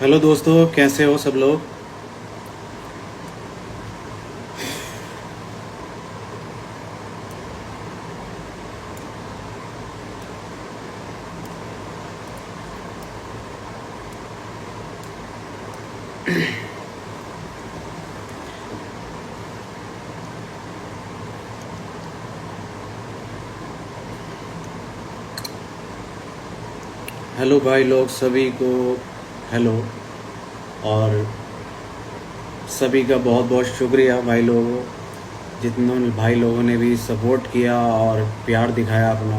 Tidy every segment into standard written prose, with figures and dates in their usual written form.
Hello दोस्तों, कैसे हो सब लोग। हेलो भाई लोग सभी को। हेलो। और सभी का बहुत बहुत शुक्रिया भाई लोगों, जितनों भाई लोगों ने भी सपोर्ट किया और प्यार दिखाया अपना,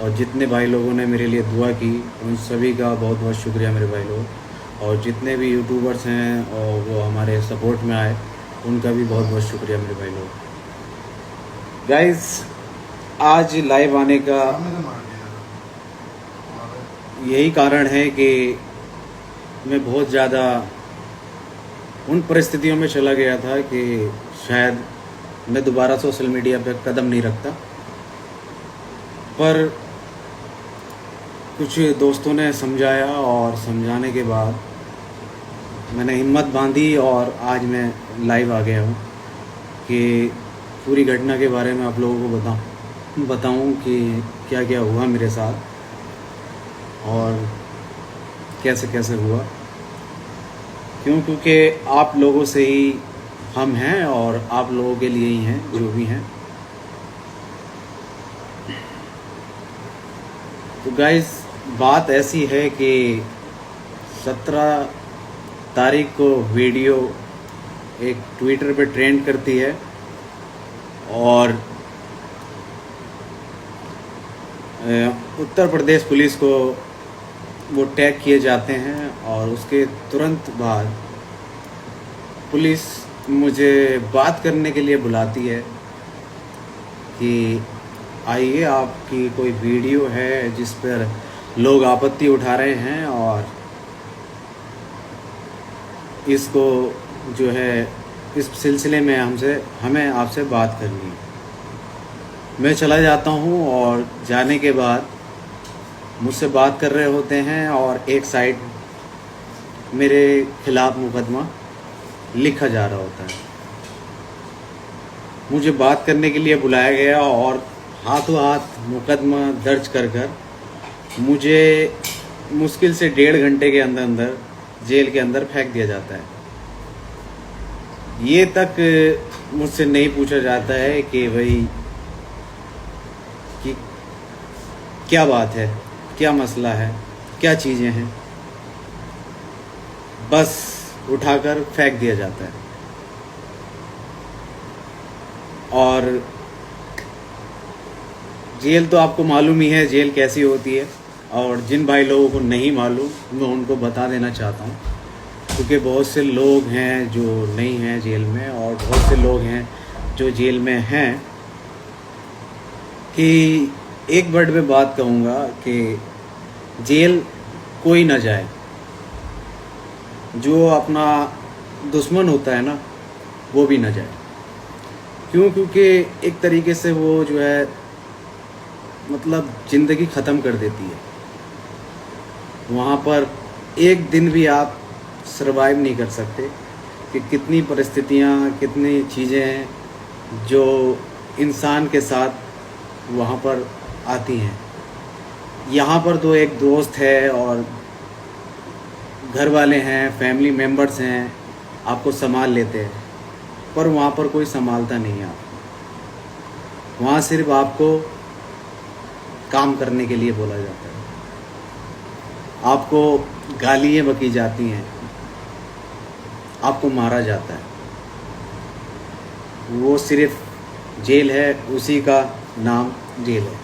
और जितने भाई लोगों ने मेरे लिए दुआ की उन सभी का बहुत बहुत शुक्रिया मेरे भाई लोग। और जितने भी यूट्यूबर्स हैं और वो हमारे सपोर्ट में आए उनका भी बहुत बहुत शुक्रिया मेरे भाई लोग। गाइस, आज लाइव आने का यही कारण है कि मैं बहुत ज़्यादा उन परिस्थितियों में चला गया था कि शायद मैं दोबारा सोशल मीडिया पर कदम नहीं रखता, पर कुछ दोस्तों ने समझाया और समझाने के बाद मैंने हिम्मत बांधी और आज मैं लाइव आ गया हूँ कि पूरी घटना के बारे में आप लोगों को बताऊँ कि क्या क्या हुआ मेरे साथ और कैसे कैसे हुआ। क्योंकि आप लोगों से ही हम हैं और आप लोगों के लिए ही हैं जो भी हैं। तो गाइस, बात ऐसी है कि 17 तारीख को वीडियो एक ट्विटर पे ट्रेंड करती है और उत्तर प्रदेश पुलिस को वो टैग किए जाते हैं और उसके तुरंत बाद पुलिस मुझे बात करने के लिए बुलाती है कि आइए, आपकी कोई वीडियो है जिस पर लोग आपत्ति उठा रहे हैं और इसको जो है इस सिलसिले में हमें आपसे बात करनी है। मैं चला जाता हूँ और जाने के बाद मुझसे बात कर रहे होते हैं और एक साइड मेरे खिलाफ मुकदमा लिखा जा रहा होता है। मुझे बात करने के लिए बुलाया गया और हाथों हाथ मुकदमा दर्ज कर मुझे मुश्किल से 1.5 घंटे के अंदर जेल के अंदर फेंक दिया जाता है। ये तक मुझसे नहीं पूछा जाता है कि भाई कि क्या बात है, क्या मसला है, क्या चीज़ें हैं। बस उठाकर फेंक दिया जाता है। और जेल तो आपको मालूम ही है जेल कैसी होती है, और जिन भाई लोगों को नहीं मालूम मैं उनको बता देना चाहता हूँ, क्योंकि बहुत से लोग हैं जो नहीं हैं जेल में और बहुत से लोग हैं जो जेल में हैं। कि एक वर्ड में बात कहूँगा कि जेल कोई ना जाए। जो अपना दुश्मन होता है ना, वो भी ना जाए। क्योंकि एक तरीके से वो जो है मतलब ज़िंदगी ख़त्म कर देती है। वहाँ पर एक दिन भी आप सरवाइव नहीं कर सकते कि कितनी परिस्थितियाँ, कितनी चीज़ें हैं जो इंसान के साथ वहाँ पर आती हैं। यहाँ पर तो एक दोस्त है और घर वाले हैं, फैमिली मेम्बर्स हैं, आपको संभाल लेते हैं, पर वहाँ पर कोई संभालता नहीं है आपको। वहाँ सिर्फ आपको काम करने के लिए बोला जाता है, आपको गालियाँ बकी जाती हैं, आपको मारा जाता है। वो सिर्फ जेल है, उसी का नाम जेल है।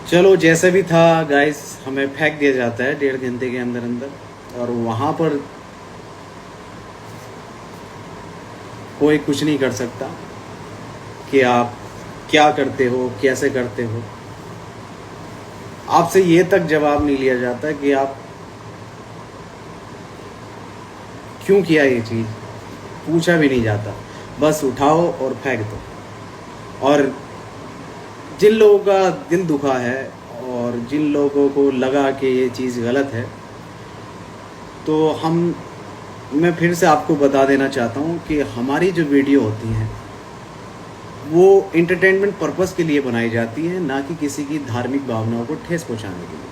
चलो, जैसे भी था गाइस, हमें फेंक दिया जाता है 1.5 घंटे के अंदर और वहाँ पर कोई कुछ नहीं कर सकता कि आप क्या करते हो, कैसे करते हो। आपसे ये तक जवाब नहीं लिया जाता कि आप क्यों किया ये चीज़, पूछा भी नहीं जाता। बस उठाओ और फेंक दो। और जिन लोगों का दिल दुखा है और जिन लोगों को लगा कि ये चीज़ गलत है, तो मैं फिर से आपको बता देना चाहता हूँ कि हमारी जो वीडियो होती हैं वो इंटरटेनमेंट पर्पस के लिए बनाई जाती है, ना कि किसी की धार्मिक भावनाओं को ठेस पहुँचाने के लिए।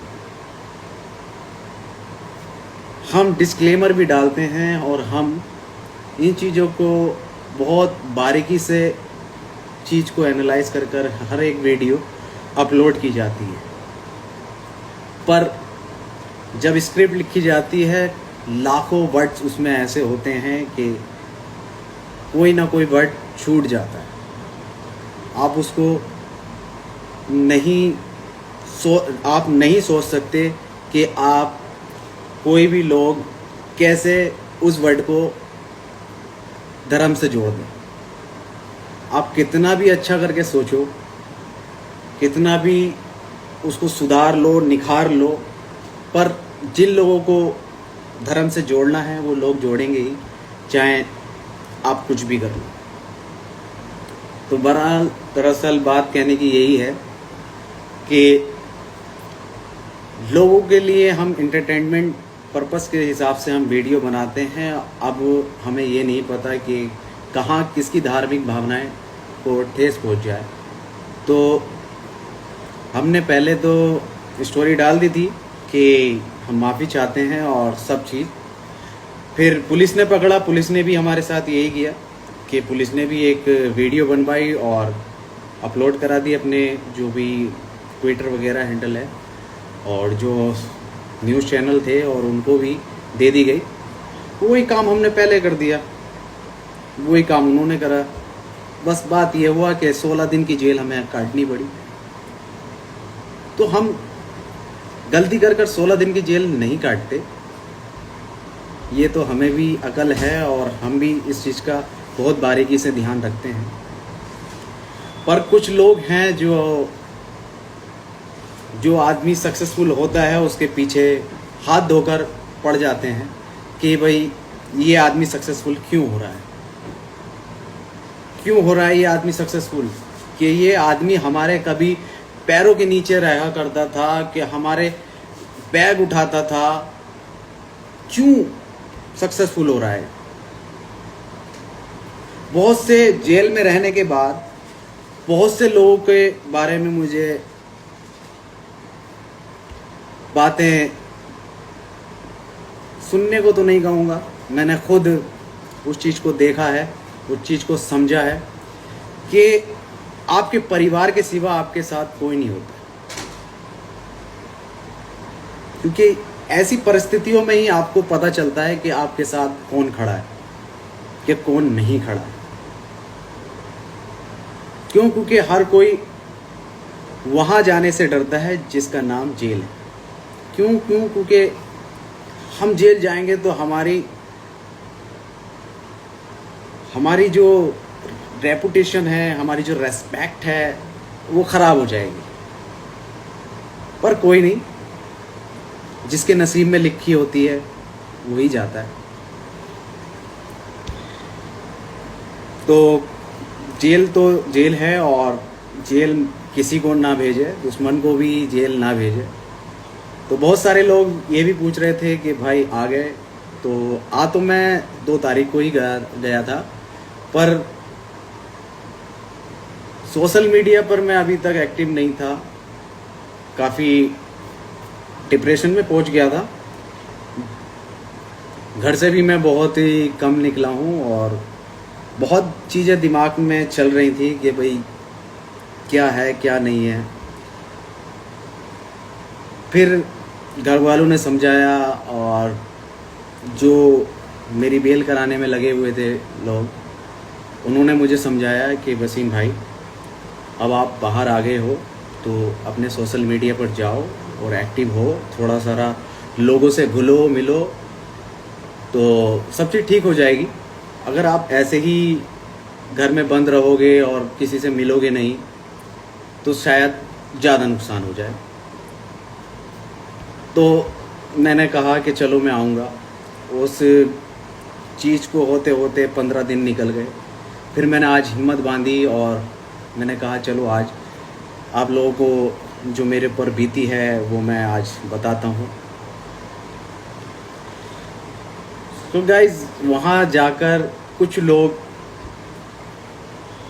हम डिस्क्लेमर भी डालते हैं और हम इन चीज़ों को बहुत बारीकी से चीज़ को एनालाइज कर हर एक वीडियो अपलोड की जाती है। पर जब स्क्रिप्ट लिखी जाती है, लाखों वर्ड्स उसमें ऐसे होते हैं कि कोई ना कोई वर्ड छूट जाता है। आप उसको आप नहीं सोच सकते कि आप कोई भी लोग कैसे उस वर्ड को धर्म से जोड़ दें। आप कितना भी अच्छा करके सोचो, कितना भी उसको सुधार लो, निखार लो, पर जिन लोगों को धर्म से जोड़ना है वो लोग जोड़ेंगे ही, चाहे आप कुछ भी कर लो। तो बहरहाल दरअसल बात कहने की यही है कि लोगों के लिए हम इंटरटेनमेंट पर्पस के हिसाब से हम वीडियो बनाते हैं। अब हमें ये नहीं पता कि कहाँ किसकी धार्मिक भावनाएं को ठेस पहुंच जाए। तो हमने पहले तो स्टोरी डाल दी थी कि हम माफ़ी चाहते हैं और सब चीज़। फिर पुलिस ने पकड़ा, पुलिस ने भी हमारे साथ यही किया कि पुलिस ने भी एक वीडियो बनवाई और अपलोड करा दी अपने जो भी ट्विटर वगैरह हैंडल है, और जो न्यूज़ चैनल थे और उनको भी दे दी गई। वही काम हमने पहले कर दिया, वही काम उन्होंने करा। बस बात ये हुआ कि 16 दिन की जेल हमें काटनी पड़ी। तो हम गलती कर 16 दिन की जेल नहीं काटते, ये तो हमें भी अकल है और हम भी इस चीज़ का बहुत बारीकी से ध्यान रखते हैं। पर कुछ लोग हैं जो आदमी सक्सेसफुल होता है उसके पीछे हाथ धोकर पड़ जाते हैं कि भाई ये आदमी सक्सेसफुल क्यों हो रहा है, क्यों हो रहा है ये आदमी सक्सेसफुल, कि ये आदमी हमारे कभी पैरों के नीचे रहा करता था, कि हमारे बैग उठाता था, क्यों सक्सेसफुल हो रहा है। बहुत से जेल में रहने के बाद बहुत से लोगों के बारे में मुझे बातें सुनने को तो नहीं कहूँगा, मैंने खुद उस चीज़ को देखा है, उस चीज़ को समझा है कि आपके परिवार के सिवा आपके साथ कोई नहीं होता। क्योंकि ऐसी परिस्थितियों में ही आपको पता चलता है कि आपके साथ कौन खड़ा है कि कौन नहीं खड़ा है। क्यों? क्योंकि हर कोई वहाँ जाने से डरता है जिसका नाम जेल है। क्यों? क्योंकि हम जेल जाएंगे तो हमारी जो रेपुटेशन है, हमारी जो रेस्पेक्ट है, वो ख़राब हो जाएगी। पर कोई नहीं, जिसके नसीब में लिखी होती है वही जाता है। तो जेल है, और जेल किसी को ना भेजे, दुश्मन को भी जेल ना भेजे। तो बहुत सारे लोग ये भी पूछ रहे थे कि भाई आ गए, तो मैं 2 तारीख को ही गया था, पर सोशल मीडिया पर मैं अभी तक एक्टिव नहीं था, काफ़ी डिप्रेशन में पहुंच गया था। घर से भी मैं बहुत ही कम निकला हूं और बहुत चीज़ें दिमाग में चल रही थी कि भाई क्या है क्या नहीं है। फिर घर वालों ने समझाया, और जो मेरी बेल कराने में लगे हुए थे लोग, उन्होंने मुझे समझाया कि वसीम भाई, अब आप बाहर आ गए हो तो अपने सोशल मीडिया पर जाओ और एक्टिव हो, थोड़ा सारा लोगों से घुलो मिलो तो सब चीज़ ठीक हो जाएगी। अगर आप ऐसे ही घर में बंद रहोगे और किसी से मिलोगे नहीं तो शायद ज़्यादा नुकसान हो जाए। तो मैंने कहा कि चलो मैं आऊँगा। उस चीज़ को होते होते 15 दिन निकल गए। फिर मैंने आज हिम्मत बांधी और मैंने कहा चलो आज आप लोगों को जो मेरे पर बीती है वो मैं आज बताता हूँ। तो गाइज वहाँ जाकर कुछ लोग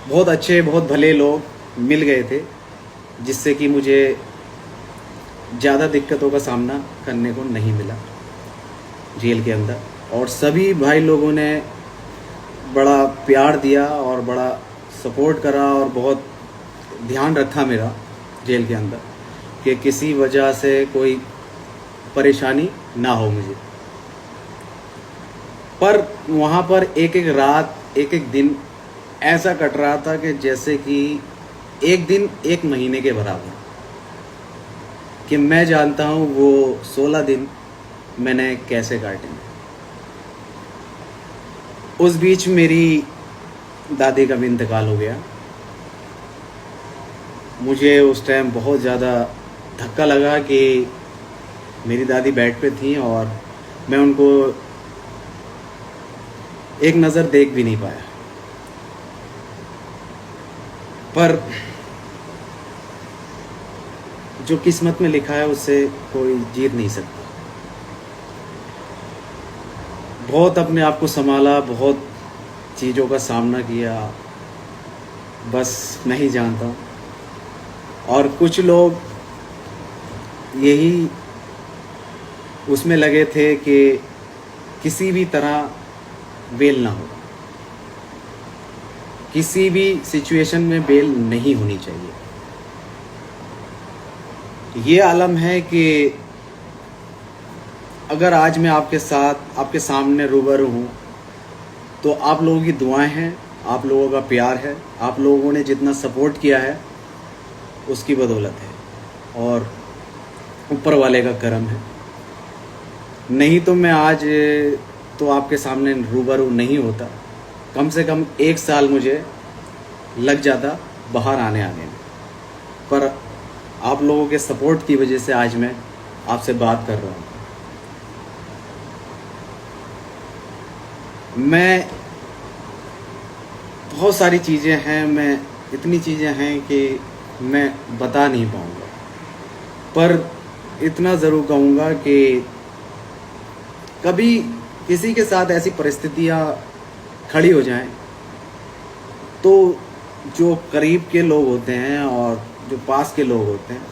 बहुत अच्छे बहुत भले लोग मिल गए थे, जिससे कि मुझे ज़्यादा दिक्कतों का सामना करने को नहीं मिला जेल के अंदर। और सभी भाई लोगों ने बड़ा प्यार दिया और बड़ा सपोर्ट करा और बहुत ध्यान रखा मेरा जेल के अंदर कि किसी वजह से कोई परेशानी ना हो मुझे। पर वहाँ पर एक एक रात एक एक दिन ऐसा कट रहा था कि जैसे कि एक दिन एक महीने के बराबर, कि मैं जानता हूँ वो 16 दिन मैंने कैसे काटे। उस बीच मेरी दादी का भी इंतकाल हो गया। मुझे उस टाइम बहुत ज़्यादा धक्का लगा कि मेरी दादी बेड पे थी और मैं उनको एक नज़र देख भी नहीं पाया। पर जो किस्मत में लिखा है उससे कोई जीत नहीं सकता। बहुत अपने आप को संभाला, बहुत चीज़ों का सामना किया, बस नहीं जानता। और कुछ लोग यही उसमें लगे थे कि किसी भी तरह बेल ना हो, किसी भी सिचुएशन में बेल नहीं होनी चाहिए। ये आलम है कि अगर आज मैं आपके साथ आपके सामने रूबरू हूँ तो आप लोगों की दुआएं हैं, आप लोगों का प्यार है, आप लोगों ने जितना सपोर्ट किया है उसकी बदौलत है और ऊपर वाले का करम है। नहीं तो मैं आज तो आपके सामने रूबरू नहीं होता। कम से कम 1 साल मुझे लग जाता बाहर आने में। पर आप लोगों के सपोर्ट की वजह से आज मैं आपसे बात कर रहा हूँ। मैं बहुत सारी चीज़ें हैं, मैं इतनी चीज़ें हैं कि मैं बता नहीं पाऊँगा। पर इतना ज़रूर कहूँगा कि कभी किसी के साथ ऐसी परिस्थितियाँ खड़ी हो जाएं तो जो करीब के लोग होते हैं और जो पास के लोग होते हैं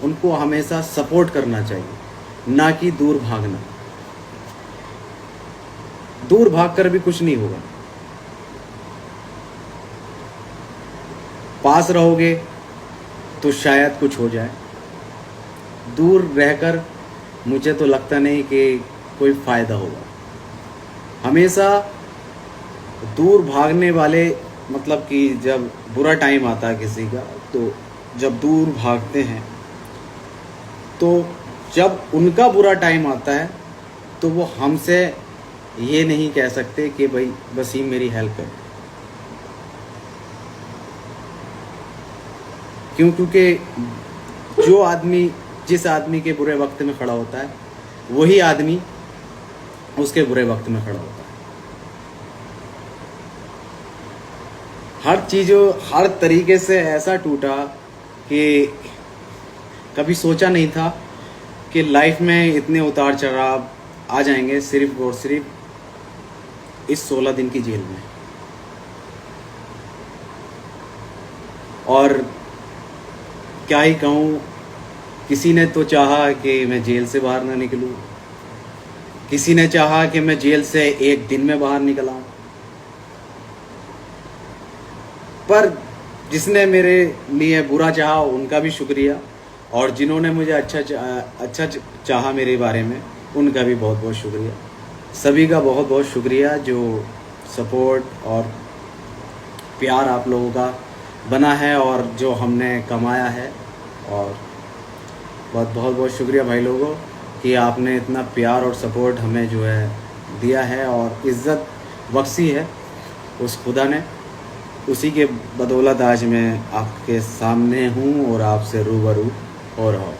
उनको हमेशा सपोर्ट करना चाहिए, ना कि दूर भागना। दूर भागकर भी कुछ नहीं होगा। पास रहोगे तो शायद कुछ हो जाए। दूर रहकर मुझे तो लगता नहीं कि कोई फ़ायदा होगा। हमेशा दूर भागने वाले, मतलब कि जब बुरा टाइम आता है किसी का, तो जब दूर भागते हैं तो जब उनका बुरा टाइम आता है तो वो हमसे ये नहीं कह सकते कि भाई वसीम मेरी हेल्प कर। क्योंकि जो आदमी जिस आदमी के बुरे वक्त में खड़ा होता है वही आदमी उसके बुरे वक्त में खड़ा होता है। हर चीज़ों हर तरीके से ऐसा टूटा कि कभी सोचा नहीं था कि लाइफ में इतने उतार चढ़ाव आ जाएंगे सिर्फ और सिर्फ इस 16 दिन की जेल में। और क्या ही कहूँ, किसी ने तो चाहा कि मैं जेल से बाहर ना निकलूँ, किसी ने चाहा कि मैं जेल से 1 दिन में बाहर निकल आऊँ। पर जिसने मेरे लिए बुरा चाहा उनका भी शुक्रिया, और जिन्होंने मुझे अच्छा चाहा मेरे बारे में उनका भी बहुत बहुत शुक्रिया। सभी का बहुत बहुत शुक्रिया जो सपोर्ट और प्यार आप लोगों का बना है और जो हमने कमाया है। और बहुत बहुत शुक्रिया भाई लोगों कि आपने इतना प्यार और सपोर्ट हमें जो है दिया है और इज़्ज़त बख्शी है उस खुदा ने। उसी के बदौलत आज मैं आपके सामने हूँ और आपसे रूबरू हो रहा हूँ।